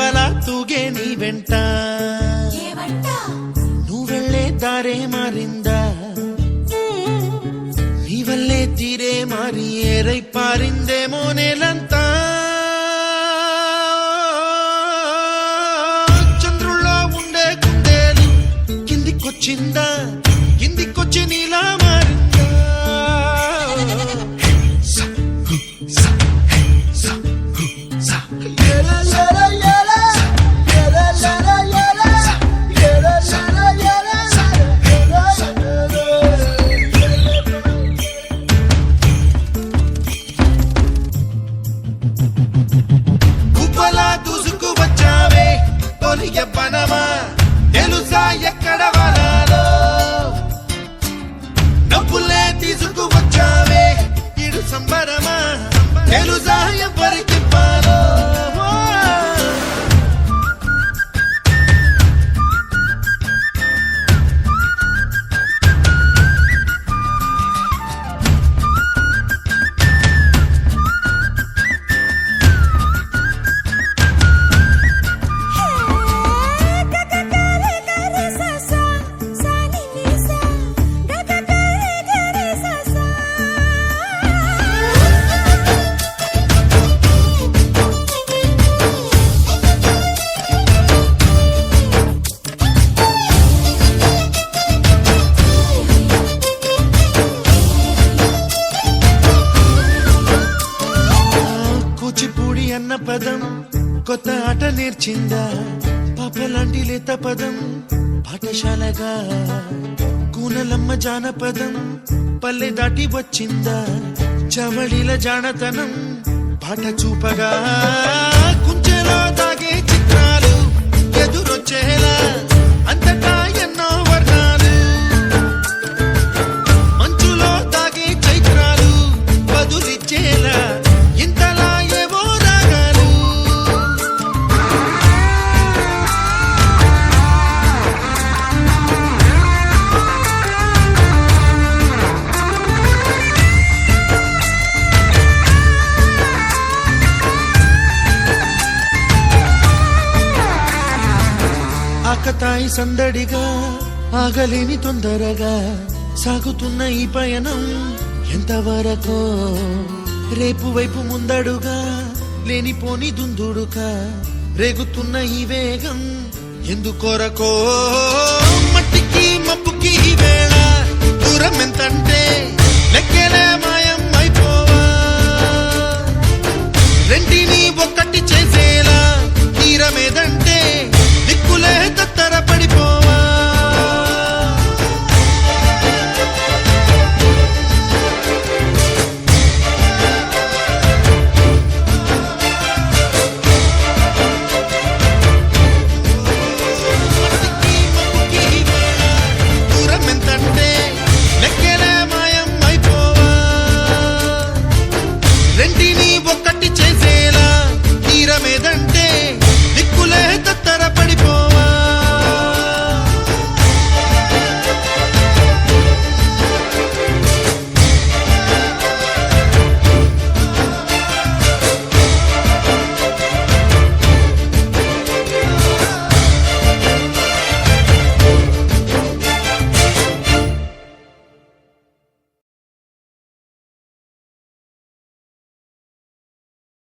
గువ్వలా తూగే నీ వెంట నువ్వెళ్ళే దారే మారిందా నీ వల్లే తీరే మారి ఏరై పారిందేమో నేలంతా చంద్రుల్లో ఉండే కుందేలు కిందికొచ్చిందా కిందికొచ్చి నీలా మారిందా గువ్వలా దూసుకు వచ్చావే తొలి యవ్వనమా తెలుసా ఎక్కడ వనాలో డబ్బులే తీసుకు వచ్చావే ఇడు సంబరమా తెలుసా ఎవరికి పాలో కూచిపూడి అన్న పదం కొత్త ఆట నేర్చిందా పాపలాంటి లేత పదం పాఠశాలగా కూనలమ్మ జానపదం పల్లె దాటి వచ్చిందా చవళిల జానతనం పాట చూపగా కుంచెలో దాగే చిత్రాలు ఎదురొచ్చేలా అంతటా ఎన్నో వర్ణాలు మంచులో దాగే చైత్రాలు బదులిచ్చేలా ఇంతలా ఏవో రాగాలు ఆకతాయి సందడిగా ఆగలేని తొందరగా సాగుతున్న ఈ పయనం ఎంతవరకో రేపు వైపు ముందడుగా లేనిపోని దుందుడుగా రేగుతున్న ఈ వేగం ఎందుకొరకో మట్టికి మబ్బుకి ఈ వేళ దూరం ఎంతంటే లెక్కలే మాయం అయిపోవా రెంటిని ఒక్కటి చేసే